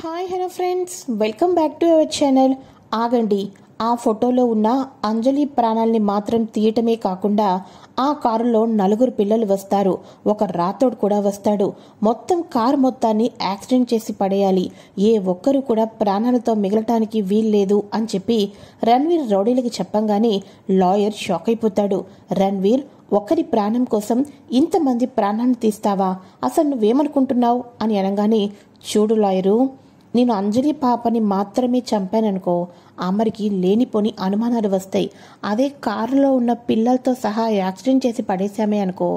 Hi hello friends, welcome back to our channel. ఆగండి, ఆ ఫోటోలో ఉన్న అంజలి ప్రాణాల్ని మాత్రం తీయటమే కాకుండా ఆ కారులో 4 పిల్లలు వస్తారు, ఒక రాతోడు కూడా వస్తాడు. మొత్తం కారు మొత్తాన్ని యాక్సిడెంట్ చేసి పడేయాలి, ఏ ఒక్కరు కూడా ప్రాణాలతో మిగలటానికి వీల్లేదు అని చెప్పి రణ్వీర్ రౌడీలకి చెప్పంగానే లాయర్ షాక్ అయిపోతాడు. రణ్వీర్, ఒకరి ప్రాణం కోసం ఇంతమంది ప్రాణాన్ని తీస్తావా? అసలు నువ్వేమనుకుంటున్నావు అని అనగానే, చూడు లాయరు, నేను అంజలి పాపని మాత్రమే చంపాననుకో, అమర్కి లేనిపోని అనుమానాలు వస్తాయి. అదే కారులో ఉన్న పిల్లలతో సహా యాక్సిడెంట్ చేసి పడేశామే అనుకో,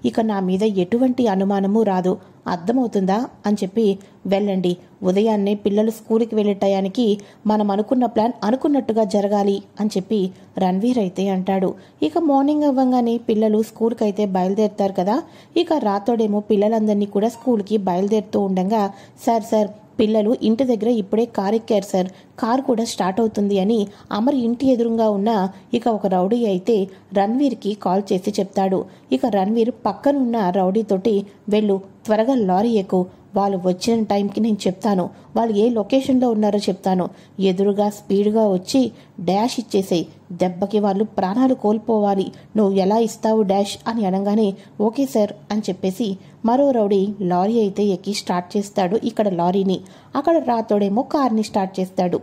ఇక నా మీద ఎటువంటి అనుమానము రాదు. అర్థమవుతుందా అని చెప్పి, వెళ్ళండి, ఉదయాన్నే పిల్లలు స్కూల్కి వెళ్ళే టయానికి మనం అనుకున్న ప్లాన్ అనుకున్నట్టుగా జరగాలి అని చెప్పి రణ్వీర్ అయితే అంటాడు. ఇక మార్నింగ్ అవ్వగానే పిల్లలు స్కూల్కి అయితే బయలుదేరుతారు కదా. ఇక రాతోడేమో పిల్లలందరినీ కూడా స్కూల్కి బయలుదేరుతూ ఉండగా, సార్ పిల్లలు ఇంటి దగ్గర ఇప్పుడే కారు ఎక్కారు సార్, కారు కూడా స్టార్ట్ అవుతుంది అని అమర్ ఇంటి ఎదురుగా ఉన్న ఇక ఒక రౌడీ అయితే రణ్వీర్కి కాల్ చేసి చెప్తాడు. ఇక రణ్వీర్ పక్కనున్న రౌడీతోటి, వెళ్ళు, త్వరగా లారీ ఎక్కు, వాళ్ళు వచ్చిన టైంకి నేను చెప్తాను, వాళ్ళు ఏ లొకేషన్లో ఉన్నారో చెప్తాను, ఎదురుగా స్పీడ్గా వచ్చి డాష్ ఇచ్చేసేయి, దెబ్బకి వాళ్ళు ప్రాణాలు కోల్పోవాలి, నువ్వు ఎలా ఇస్తావు డాష్ అని అనగానే, ఓకే సార్ అని చెప్పేసి మరో రౌడీ లారీ అయితే ఎక్కి స్టార్ట్ చేస్తాడు ఇక్కడ లారీని. అక్కడ రాతోడేమో కార్ని స్టార్ట్ చేస్తాడు.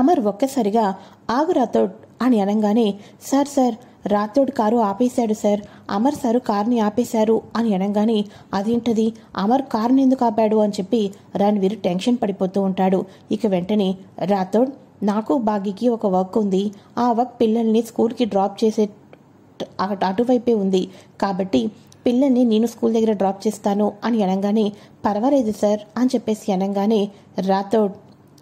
అమర్ ఒక్కసారిగా, ఆగు రాతోడ్ అని అనగానే, సార్ రాతోడ్ కారు ఆపేశాడు సార్, అమర్ సారు కార్ని ఆపేశారు అని అనగానే, అదేంటది, అమర్ కార్ని ఎందుకు ఆపాడు అని చెప్పి రణ్వీర్ టెన్షన్ పడిపోతూ ఉంటాడు. ఇక వెంటనే, రాతోడ్, నాకు బాగీకి ఒక వర్క్ ఉంది, ఆ వర్క్ పిల్లల్ని స్కూల్కి డ్రాప్ చేసే అటువైపే ఉంది, కాబట్టి పిల్లల్ని నేను స్కూల్ దగ్గర డ్రాప్ చేస్తాను అని అనగానే, పర్వాలేదు సార్ అని చెప్పేసి అనగానే, రాతోడ్,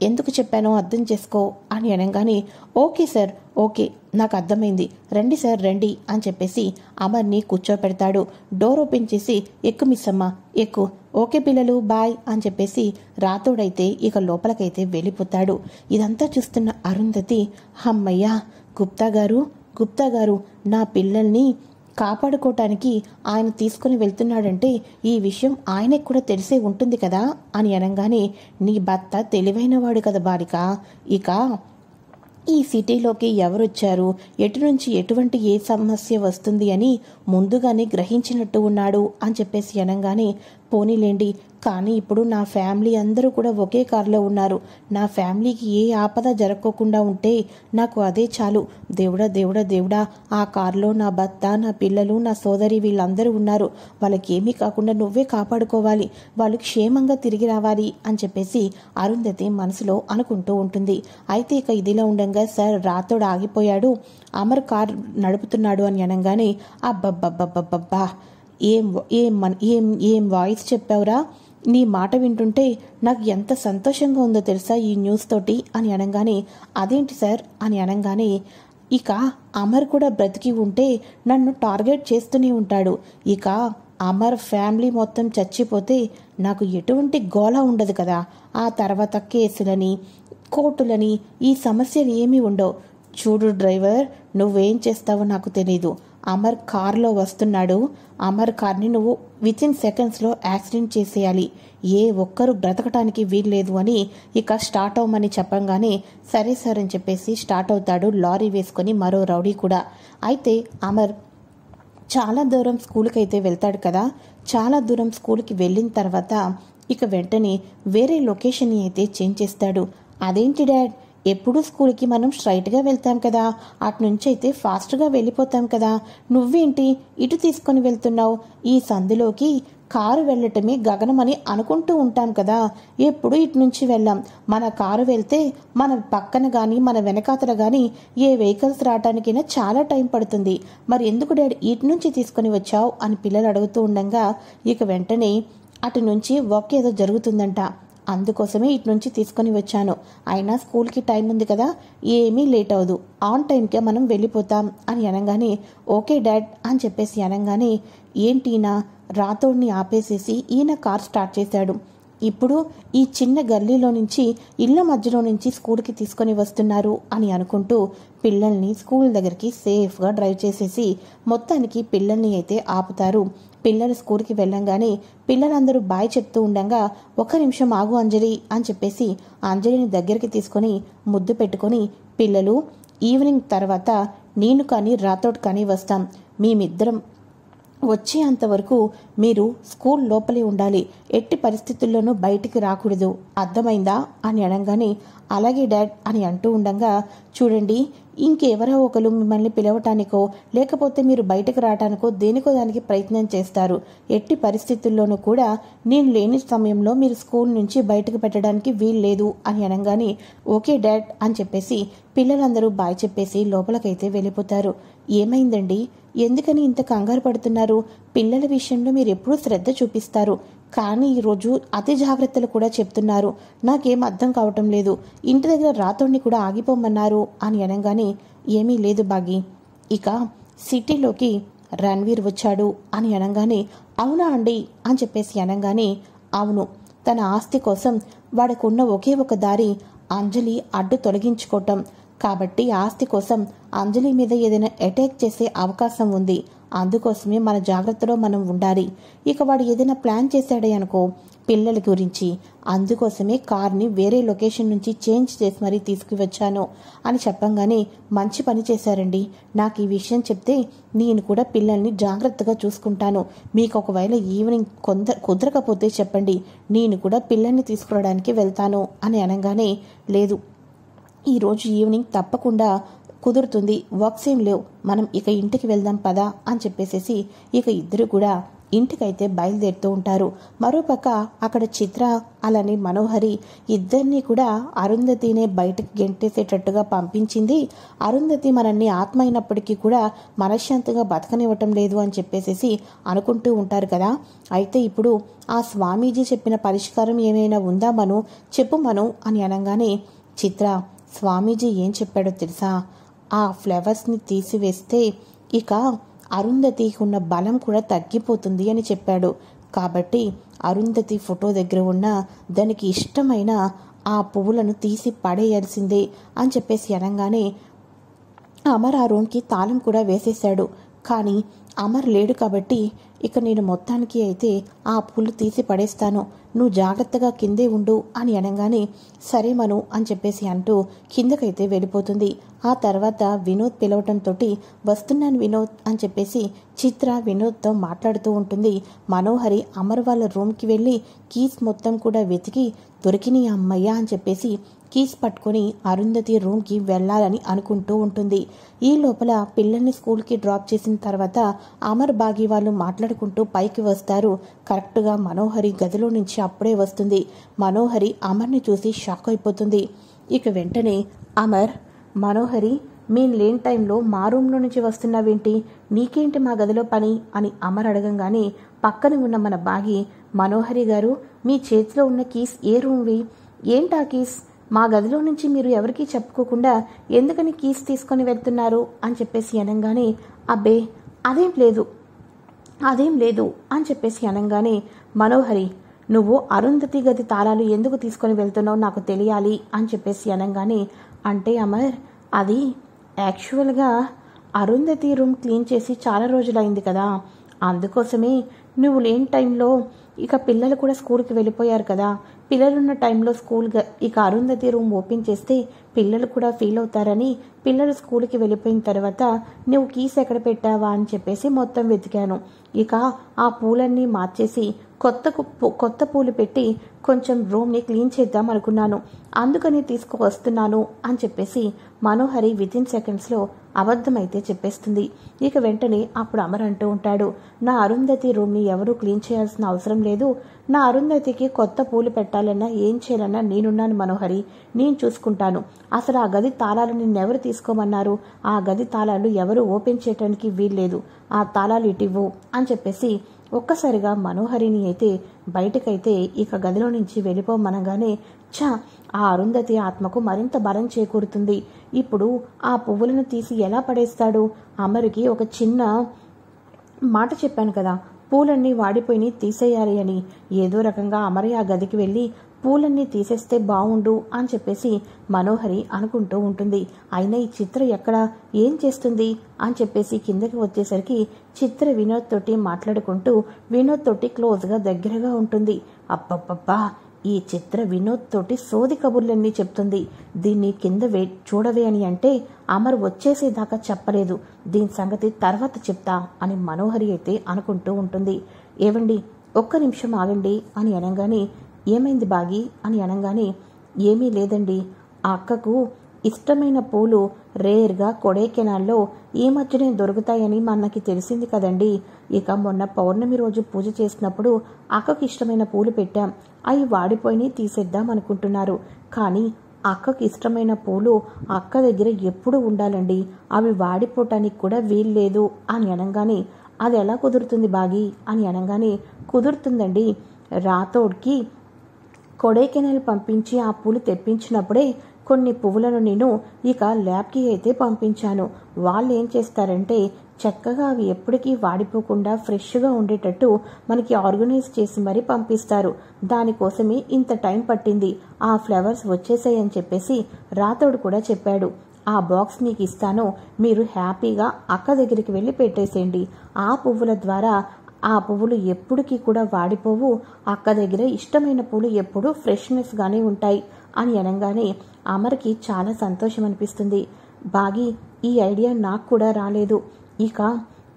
ఎందుకు చెప్పానో అర్థం చేసుకో అని అనగానే, ఓకే సార్, ఓకే, నాకు అర్థమైంది, రండి సార్ రండి అని చెప్పేసి అమర్ని కూర్చోపెడతాడు. డోర్ ఓపెన్ చేసి, ఎక్కు మిస్ అమ్మ, ఎక్కు, ఓకే పిల్లలు బాయ్ అని చెప్పేసి రాతోడైతే ఇక లోపలికైతే వెళ్ళిపోతాడు. ఇదంతా చూస్తున్న అరుంధతి, అమ్మయ్యా, గుప్తా గారు నా పిల్లల్ని కాపాడుకోవటానికి ఆయన తీసుకుని వెళ్తున్నాడంటే ఈ విషయం ఆయనకు కూడా తెలిసే ఉంటుంది కదా అని అనగానే, నీ భర్త తెలివైనవాడు కదా బాలిక, ఇక ఈ సిటీలోకి ఎవరొచ్చారు, ఎటు నుంచి ఎటువంటి ఏ సమస్య వస్తుంది అని ముందుగానే గ్రహించినట్టు ఉన్నాడు అని చెప్పేసి అనగానే, పోనీలేండి, కానీ ఇప్పుడు నా ఫ్యామిలీ అందరూ కూడా ఒకే కారులో ఉన్నారు, నా ఫ్యామిలీకి ఏ ఆపద జరగకుండా ఉంటే నాకు అదే చాలు, దేవుడా, ఆ కారులో నా భర్త, నా పిల్లలు, నా సోదరి వీళ్ళందరూ ఉన్నారు, వాళ్ళకి ఏమీ కాకుండా నువ్వే కాపాడుకోవాలి, వాళ్ళు క్షేమంగా తిరిగి రావాలి అని చెప్పేసి అరుంధతి మనసులో అనుకుంటూ ఉంటుంది. అయితే ఇక ఇదిలా ఉండగా సార్ రాతోడు ఆగిపోయాడు, అమర్ కార్ నడుపుతున్నాడు అని అనగానే, అబ్బబ్బబ్బబ్బబ్బా, ఏం వాయిస్ చెప్పావురా, నీ మాట వింటుంటే నాకు ఎంత సంతోషంగా ఉందో తెలుసా ఈ న్యూస్ తోటి అని అనగానే, అదేంటి సార్ అని అనగానే, ఇక అమర్ కూడా బ్రతికి ఉంటే నన్ను టార్గెట్ చేస్తూనే ఉంటాడు, ఇక అమర్ ఫ్యామిలీ మొత్తం చచ్చిపోతే నాకు ఎటువంటి గోళ ఉండదు కదా, ఆ తర్వాత కేసులని కోర్టులని ఈ సమస్యలు ఏమీ ఉండవు. చూడు డ్రైవర్, నువ్వేం చేస్తావో నాకు తెలీదు, అమర్ కార్లో వస్తున్నాడు, అమర్ కార్ని నువ్వు వితిన్ సెకండ్స్లో యాక్సిడెంట్ చేసేయాలి, ఏ ఒక్కరు బ్రతకటానికి వీల్లేదు అని ఇక స్టార్ట్ అవ్వమని చెప్పంగానే, సరే సార్ అని చెప్పేసి స్టార్ట్ అవుతాడు లారీ వేసుకొని మరో రౌడీ కూడా. అయితే అమర్ చాలా దూరం స్కూల్కి అయితే వెళ్తాడు కదా. చాలా దూరం స్కూల్కి వెళ్ళిన తర్వాత ఇక వెంటనే వేరే లొకేషన్ని అయితే చేంజ్ చేస్తాడు. అదేంటి డాడ్, ఎప్పుడు స్కూల్కి మనం స్ట్రైట్గా వెళ్తాం కదా, అటు నుంచి అయితే ఫాస్ట్గా వెళ్ళిపోతాం కదా, నువ్వేంటి ఇటు తీసుకొని వెళ్తున్నావు, ఈ సందులోకి కారు వెళ్ళటమే గగనమని అనుకుంటూ ఉంటాం కదా, ఎప్పుడు ఇటు నుంచి వెళ్ళాం, మన కారు వెళ్తే మన పక్కన కానీ మన వెనకాతల కానీ ఏ వెహికల్స్ రావటానికైనా చాలా టైం పడుతుంది, మరి ఎందుకు డాడీ ఇటు నుంచి తీసుకొని వచ్చావు అని పిల్లలు అడుగుతూ ఉండగా, ఇక వెంటనే అటు నుంచి వర్క్ ఏదో జరుగుతుందంట, అందుకోసమే ఇటు నుంచి తీసుకొని వచ్చాను, అయినా స్కూల్కి టైం ఉంది కదా, ఏమీ లేట్ అవ్వదు, ఆన్ టైంకే మనం వెళ్ళిపోతాం అని అనగానే, ఓకే డాడ్ అని చెప్పేసి అనగానే, ఏంటీనా రాతోడిని ఆపేసేసి ఈయన కార్ స్టార్ట్ చేశాడు, ఇప్పుడు ఈ చిన్న గల్లీలో నుంచి ఇళ్ల మధ్యలో నుంచి స్కూల్కి తీసుకొని వస్తున్నారు అని అనుకుంటూ పిల్లల్ని స్కూల్ దగ్గరికి సేఫ్గా డ్రైవ్ చేసేసి మొత్తానికి పిల్లల్ని అయితే ఆపుతారు. పిల్లలు స్కూల్కి వెళ్ళంగానే పిల్లలందరూ బాయ్ చెప్తూ ఉండగా, ఒక్క నిమిషం ఆగు అంజలి అని చెప్పేసి అంజలిని దగ్గరికి తీసుకొని ముద్దు పెట్టుకొని, పిల్లలు ఈవినింగ్ తర్వాత నేను కానీ రాథోడ్ కానీ వస్తాం, మేమిద్దరం వచ్చేంతవరకు మీరు స్కూల్ లోపలే ఉండాలి, ఎట్టి పరిస్థితుల్లోనూ బయటికి రాకూడదు, అర్థమైందా అని అనగానే, అలాగే డాడ్ అని అంటూ ఉండగా, చూడండి ఇంకెవరో ఒకరు మిమ్మల్ని పిలవటానికో లేకపోతే మీరు బయటకు రావటానికో దేనికో దానికి ప్రయత్నం చేస్తారు, ఎట్టి పరిస్థితుల్లోనూ కూడా నేను లేని సమయంలో మీరు స్కూల్ నుంచి బయటకు పెట్టడానికి వీల్లేదు అని అనగానే, ఓకే డాడ్ అని చెప్పేసి పిల్లలందరూ బాయ్ చెప్పేసి లోపలికైతే వెళ్ళిపోతారు. ఏమైందండి, ఎందుకని ఇంత కంగారు పడుతున్నారు? పిల్లల విషయంలో మీరు ఎప్పుడూ శ్రద్ధ చూపిస్తారు, కానీ ఈరోజు అతి జాగ్రత్తలు కూడా చెప్తున్నారు, నాకేం అర్థం కావటం లేదు, ఇంటి దగ్గర రాతోడిని కూడా ఆగిపోమన్నారు అని అనగానే, ఏమీ లేదు బాగి, ఇక సిటీలోకి రణ్వీర్ వచ్చాడు అని అనగానే, అవునా అండి అని చెప్పేసి అనగానే, అవును, తన ఆస్తి కోసం వాడికున్న ఒకే ఒక దారి అంజలి అడ్డు తొలగించుకోవటం, కాబట్టి ఆస్తి కోసం అంజలి మీద ఏదైనా అటాక్ చేసే అవకాశం ఉంది, అందుకోసమే మన జాగ్రత్తలో మనం ఉండాలి. ఇక వాడు ఏదైనా ప్లాన్ చేశాడే అనుకో పిల్లల గురించి, అందుకోసమే కార్ని వేరే లొకేషన్ నుంచి చేంజ్ చేసి మరీ తీసుకువచ్చాను అని చెప్పంగానే, మంచి పని చేశారండి, నాకు ఈ విషయం చెప్తే నేను కూడా పిల్లల్ని జాగ్రత్తగా చూసుకుంటాను, మీకు ఒకవేళ ఈవినింగ్ కుదరకపోతే చెప్పండి, నేను కూడా పిల్లల్ని తీసుకురావడానికి వెళ్తాను అని అనగానే, లేదు ఈరోజు ఈవినింగ్ తప్పకుండా కుదురుతుంది, వర్క్స్ ఏం లేవు, మనం ఇక ఇంటికి వెళ్దాం పదా అని చెప్పేసేసి ఇక ఇద్దరు కూడా ఇంటికైతే బయలుదేరుతూ ఉంటారు. మరోపక్క అక్కడ చిత్ర అలానే మనోహరి ఇద్దరినీ కూడా అరుంధతినే బయటకు గెంటేసేటట్టుగా పంపించింది. అరుంధతి మనల్ని ఆత్మ అయినప్పటికీ కూడా మనశ్శాంతిగా బతకనివ్వటం లేదు అని చెప్పేసేసి అనుకుంటూ ఉంటారు కదా. అయితే ఇప్పుడు ఆ స్వామీజీ చెప్పిన పరిష్కారం ఏమైనా ఉందా మను, చెప్పు మను అని అనగానే, చిత్ర స్వామీజీ ఏం చెప్పాడో తెలుసా, ఆ ఫ్లవర్స్ని తీసివేస్తే ఇక అరుంధతికి ఉన్న బలం కూడా తగ్గిపోతుంది అని చెప్పాడు, కాబట్టి అరుంధతి ఫోటో దగ్గర ఉన్న దానికి ఇష్టమైన ఆ పువ్వులను తీసి పడేయాల్సిందే అని చెప్పేసి అనగానే, అమర్ ఆ రూమ్కి తాళం కూడా వేసేశాడు, కానీ అమర్ లేడు కాబట్టి ఇక నేను మొత్తానికి అయితే ఆ పూలు తీసి పడేస్తాను, నువ్వు జాగ్రత్తగా కిందే ఉండు అని అనగానే, సరే మను అని చెప్పేసి అంటూ కిందకైతే వెళ్ళిపోతుంది. ఆ తర్వాత వినోద్ పిలవటంతో, వస్తున్నాను వినోద్ అని చెప్పేసి చిత్ర వినోద్తో మాట్లాడుతూ ఉంటుంది. మనోహరి అమర్ వాళ్ళ రూమ్కి వెళ్ళి కీస్ మొత్తం కూడా వెతికి దొరికిన అమ్మయ్య అని చెప్పేసి కీస్ పట్టుకొని అరుంధతి రూమ్కి వెళ్ళాలని అనుకుంటూ ఉంటుంది. ఈ లోపల పిల్లల్ని స్కూల్కి డ్రాప్ చేసిన తర్వాత అమర్ బాగి వాళ్ళు మాట్లాడుకుంటూ పైకి వస్తారు. కరెక్ట్గా మనోహరి గదిలో నుంచి అప్పుడే వస్తుంది. మనోహరి అమర్ని చూసి షాక్ అయిపోతుంది. ఇక వెంటనే అమర్, మనోహరి మేము లేని టైంలో మా రూమ్లో నుంచి వస్తున్నావేంటి, నీకేంటి మా గదిలో పని అని అమర్ అడగంగానే పక్కన ఉన్న మన బాగి, మనోహరి గారు మీ చేతిలో ఉన్న కీస్ ఏ రూమ్వి, ఏంటా కీస్, మా గదిలో నుంచి మీరు ఎవరికీ చెప్పుకోకుండా ఎందుకని కీస్ తీసుకొని వెళ్తున్నారు అని చెప్పేసి అనగానే, అబ్బే అదేం లేదు అని చెప్పేసి అనగానే, మనోహరి నువ్వు అరుంధతి గది తాళాలు ఎందుకు తీసుకొని వెళ్తున్నావు నాకు తెలియాలి అని చెప్పేసి అనగానే, అంటే అమర్ అది యాక్చువల్గా అరుంధతి రూమ్ క్లీన్ చేసి చాలా రోజులైంది కదా, అందుకోసమే నువ్వు లేని టైంలో ఇక పిల్లలు కూడా స్కూల్కి వెళ్ళిపోయారు కదా, పిల్లలున్న టైంలో ఇక అరుంధతి రూమ్ ఓపెన్ చేస్తే పిల్లలు కూడా ఫీల్ అవుతారని పిల్లలు స్కూల్కి వెళ్ళిపోయిన తర్వాత నువ్వు కీస్ ఎక్కడ పెట్టావా అని చెప్పేసి మొత్తం వెతికాను. ఇక ఆ పూలన్నీ మార్చేసి కొత్త పూలు పెట్టి కొంచెం రూమ్ని క్లీన్ చేద్దాం అనుకున్నాను, అందుకని తీసుకువస్తున్నాను అని చెప్పేసి మనోహరి వితిన్ సెకండ్స్లో అబద్ధమైతే చెప్పేస్తుంది. ఇక వెంటనే అప్పుడు అమర్ అంటూ ఉంటాడు, నా అరుంధతి రూమ్ని ఎవరూ క్లీన్ చేయాల్సిన అవసరం లేదు, నా అరుంధతికి కొత్త పూలు పెట్టాలన్నా ఏం చేయాలన్నా నేనున్నాను మనోహరి, నేను చూసుకుంటాను, అసలు ఆ గది తాళాలు నిన్నెవరు తీసుకోమన్నారు, ఆ గది తాళాలు ఎవరు ఓపెన్ చేయడానికి వీల్లేదు, ఆ తాళాలు ఇటివ్వు అని చెప్పేసి ఒక్కసారిగా మనోహరిని అయితే బయటకైతే ఇక గదిలో నుంచి వెళ్ళిపోమనగానే, ఆ అరుంధతి ఆత్మకు మరింత బలం చేకూరుతుంది, ఇప్పుడు ఆ పువ్వులను తీసి ఎలా పడేస్తాడు, అమర్కి ఒక చిన్న మాట చెప్పాను కదా పూలన్నీ వాడిపోయి తీసేయాలి అని, ఏదో రకంగా అమర్ ఆ గదికి వెళ్ళి పూలన్నీ తీసేస్తే బావుండు అని చెప్పేసి మనోహరి అనుకుంటూ ఉంటుంది. అయినా ఈ చిత్ర ఎక్కడ, ఏం చేస్తుంది అని చెప్పేసి కిందకి వచ్చేసరికి చిత్ర వినోద్ తోటి మాట్లాడుకుంటూ వినోద్ తోటి క్లోజ్గా దగ్గరగా ఉంటుంది. అబ్బబ్బబ్బా, ఈ చిత్ర వినోద్ తోటి సోది కబుర్లన్నీ చెప్తుంది. దీన్ని కింద చూడవే అని అంటే అమర్ వచ్చేసేదాకా చెప్పలేదు, దీని సంగతి తర్వాత చెప్తా అని మనోహరి అయితే అనుకుంటూ ఉంటుంది. ఏవండి, ఒక్క నిమిషం ఆగండి అని అనగానే, ఏమైంది బాగి అని అనగానే, ఏమీ లేదండి, ఆ అక్కకు ఇష్టమైన పూలు రేర్గా కొడైకెనాల్లో ఈ మధ్యనే దొరుకుతాయని మనకి తెలిసింది కదండి. ఇక మొన్న పౌర్ణమి రోజు పూజ చేసినప్పుడు అక్కకి ఇష్టమైన పూలు పెట్టాం, అవి వాడిపోయి తీసేద్దాం అనుకుంటున్నారు. కానీ అక్కకి ఇష్టమైన పూలు అక్క దగ్గర ఎప్పుడు ఉండాలండి, అవి వాడిపోవటానికి కూడా వీల్లేదు అని అనగానే, అది ఎలా కుదురుతుంది బాగి అని అనగానే, కుదురుతుందండి, రాతోడ్కి కొడైకెనాల్ పంపించి ఆ పూలు తెప్పించినప్పుడే కొన్ని పువ్వులను నేను ఇక ల్యాబ్కి అయితే పంపించాను. వాళ్ళు ఏం చేస్తారంటే చక్కగా అవి ఎప్పటికీ వాడిపోకుండా ఫ్రెష్గా ఉండేటట్టు మనకి ఆర్గనైజ్ చేసి మరీ పంపిస్తారు. దానికోసమే ఇంత టైం పట్టింది, ఆ ఫ్లవర్స్ వచ్చేసాయని చెప్పేసి రాతోడు కూడా చెప్పాడు. ఆ బాక్స్ మీకు ఇస్తాను, మీరు హ్యాపీగా అక్క దగ్గరికి వెళ్ళి పెట్టేసేయండి. ఆ పువ్వుల ద్వారా ఆ పువ్వులు ఎప్పటికీ కూడా వాడిపోవు, అక్క దగ్గర ఇష్టమైన పూలు ఎప్పుడూ ఫ్రెష్నెస్గానే ఉంటాయి అని అనగానే అమర్కి చాలా సంతోషం అనిపిస్తుంది. బాగి, ఈ ఐడియా నాకు కూడా రాలేదు. ఇక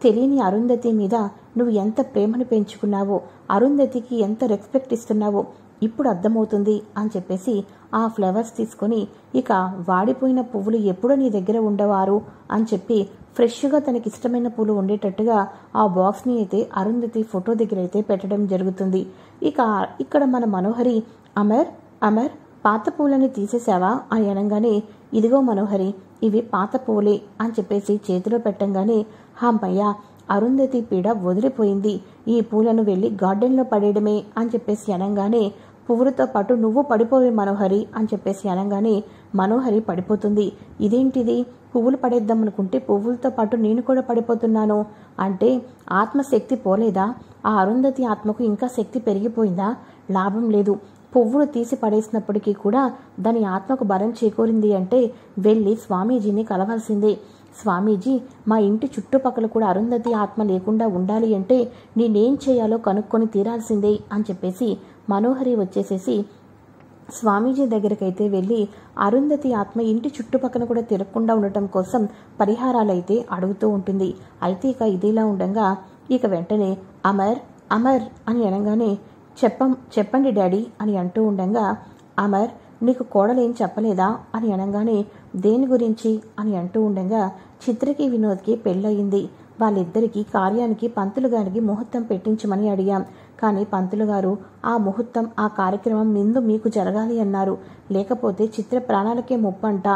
తెలియని అరుంధతి మీద నువ్వు ఎంత ప్రేమను పెంచుకున్నావో, అరుంధతికి ఎంత రెస్పెక్ట్ ఇస్తున్నావో ఇప్పుడు అర్థమవుతుంది అని చెప్పేసి ఆ ఫ్లవర్స్ తీసుకొని, ఇక వాడిపోయిన పువ్వులు ఎప్పుడో నీ దగ్గర ఉండవారు అని చెప్పి ఫ్రెష్గా తనకిష్టమైన పూలు ఉండేటట్టుగా ఆ బాక్స్ని అయితే అరుంధతి ఫోటో దగ్గర అయితే పెట్టడం జరుగుతుంది. ఇక ఇక్కడ మన మనోహరి, అమర్ అమర్ పాత పూలని తీసేసావా అని అనగానే, ఇదిగో మనోహరి, ఇవి పాత పూలే అని చెప్పేసి చేతిలో పెట్టంగానే, హమ్మయ్య, అరుంధతి పీడ వదిలిపోయింది, ఈ పూలను వెళ్ళి గార్డెన్లో పడేయడమే అని చెప్పేసి అనగానే, పువ్వులతో పాటు నువ్వు పడిపోవే మనోహరి అని చెప్పేసి అనగానే మనోహరి పడిపోతుంది. ఇదేంటిది, పువ్వులు పడేద్దాం అనుకుంటే పువ్వులతో పాటు నేను కూడా పడిపోతున్నాను అంటే ఆత్మశక్తి పోలేదా, ఆ అరుంధతి ఆత్మకు ఇంకా శక్తి పెరిగిపోయిందా? లాభం లేదు, పువ్వులు తీసి పడేసినప్పటికీ కూడా దాని ఆత్మకు బలం చేకూరింది అంటే వెళ్ళి స్వామీజీని కలవాల్సిందే. స్వామీజీ, మా ఇంటి చుట్టుపక్కల కూడా అరుంధతి ఆత్మ లేకుండా ఉండాలి అంటే నేనేం చేయాలో కనుక్కొని తీరాల్సిందే అని చెప్పేసి మనోహరి వచ్చేసేసి స్వామీజీ దగ్గరికైతే వెళ్ళి అరుంధతి ఆత్మ ఇంటి చుట్టుపక్కల కూడా తిరగకుండా ఉండటం కోసం పరిహారాలైతే అడుగుతూ ఉంటుంది. అయితే ఇక ఇదిలా ఉండగా ఇక వెంటనే అమర్ అమర్ అని అనగానే, చెప్పండి డాడీ అని అంటూ ఉండగా, అమర్, నీకు కోడలేం చెప్పలేదా అని అనగానే, దేని గురించి అని అంటూ ఉండగా, చిత్రకి వినోద్కి పెళ్ళయింది, వాళ్ళిద్దరికీ కార్యానికి పంతులు గారికి ముహూర్తం పెట్టించమని అడిగాం. కానీ పంతులు గారు ఆ ముహూర్తం, ఆ కార్యక్రమం ముందు మీకు జరగాలి అన్నారు, లేకపోతే చిత్ర ప్రాణాలకే ముప్పంట.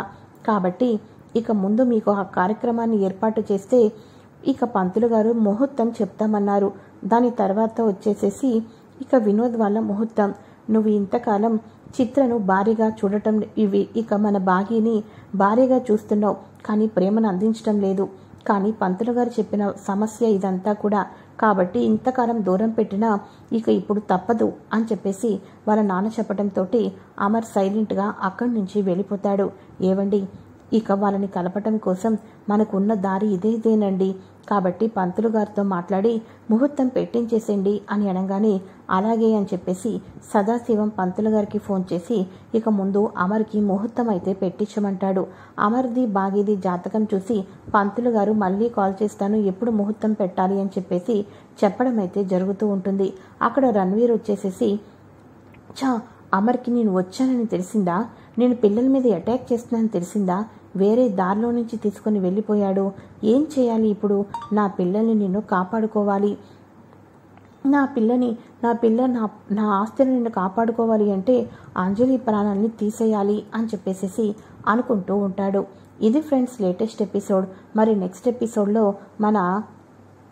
కాబట్టి ఇక ముందు మీకు ఆ కార్యక్రమాన్ని ఏర్పాటు చేస్తే ఇక పంతులు గారు ముహూర్తం చెప్తామన్నారు. దాని తర్వాత వచ్చేసేసి ఇక వినోద్ వాళ్ళ ముహూర్తం. నువ్వు ఇంతకాలం చిత్రను భారీగా చూడటం, ఇక మన బాగీని భారీగా చూస్తున్నావు, కానీ ప్రేమను అందించడం లేదు. కానీ పంతులు గారు చెప్పిన సమస్య ఇదంతా కూడా, కాబట్టి ఇంతకాలం దూరం పెట్టినా ఇక ఇప్పుడు తప్పదు అని చెప్పేసి వాళ్ళ నాన్న చెప్పడంతో అమర్ సైలెంట్గా అక్కడి నుంచి వెళ్ళిపోతాడు. ఏవండి, ఇక వాళ్ళని కలపటం కోసం మనకున్న దారి ఇదేనండి, కాబట్టి పంతులు గారితో మాట్లాడి ముహూర్తం పెట్టించేసేయండి అని అనగానే, అలాగే అని చెప్పేసి సదాశివం పంతులు గారికి ఫోన్ చేసి ఇక ముందు అమర్కి ముహూర్తం అయితే పెట్టించమంటాడు. అమర్ది బాగీది జాతకం చూసి పంతులు గారు మళ్ళీ కాల్ చేస్తాను, ఎప్పుడు ముహూర్తం పెట్టాలి అని చెప్పేసి చెప్పడం అయితే జరుగుతూ ఉంటుంది. అక్కడ రణ్వీర్ వచ్చేసేసి, అమర్కి నేను వచ్చానని తెలిసిందా, నేను పిల్లల మీద అటాక్ చేస్తున్నానని తెలిసిందా, వేరే దారిలో నుంచి తీసుకొని వెళ్ళిపోయాడు, ఏం చేయాలి ఇప్పుడు, నా పిల్లల్ని నేను కాపాడుకోవాలి, నా ఆస్తిని నేను కాపాడుకోవాలి అంటే అంజలి ప్రాణాలని తీసేయాలి అని చెప్పేసి అనుకుంటూ ఉంటాడు. ఇది ఫ్రెండ్స్ లేటెస్ట్ ఎపిసోడ్. మరి నెక్స్ట్ ఎపిసోడ్లో మన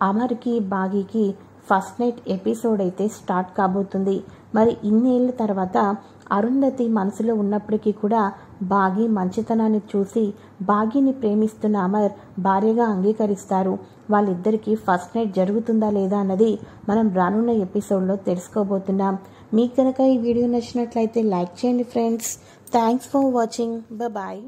అమర్కి బాగీకి ఫస్ట్ నైట్ ఎపిసోడ్ అయితే స్టార్ట్ కాబోతుంది. మరి ఇన్నేళ్ళ తర్వాత అరుంధతి మనసులో ఉన్నప్పటికీ కూడా బాగి మంచితనాన్ని చూసి బాగిని ప్రేమిస్తున్న అమర్ భార్యగా అంగీకరిస్తారు. వాళ్ళిద్దరికీ ఫస్ట్ నైట్ జరుగుతుందా లేదా అన్నది మనం రానున్న ఎపిసోడ్లో తెలుసుకోబోతున్నాం. మీకు కనుక ఈ వీడియో నచ్చినట్లయితే లైక్ చేయండి friends. Thanks for watching. Bye.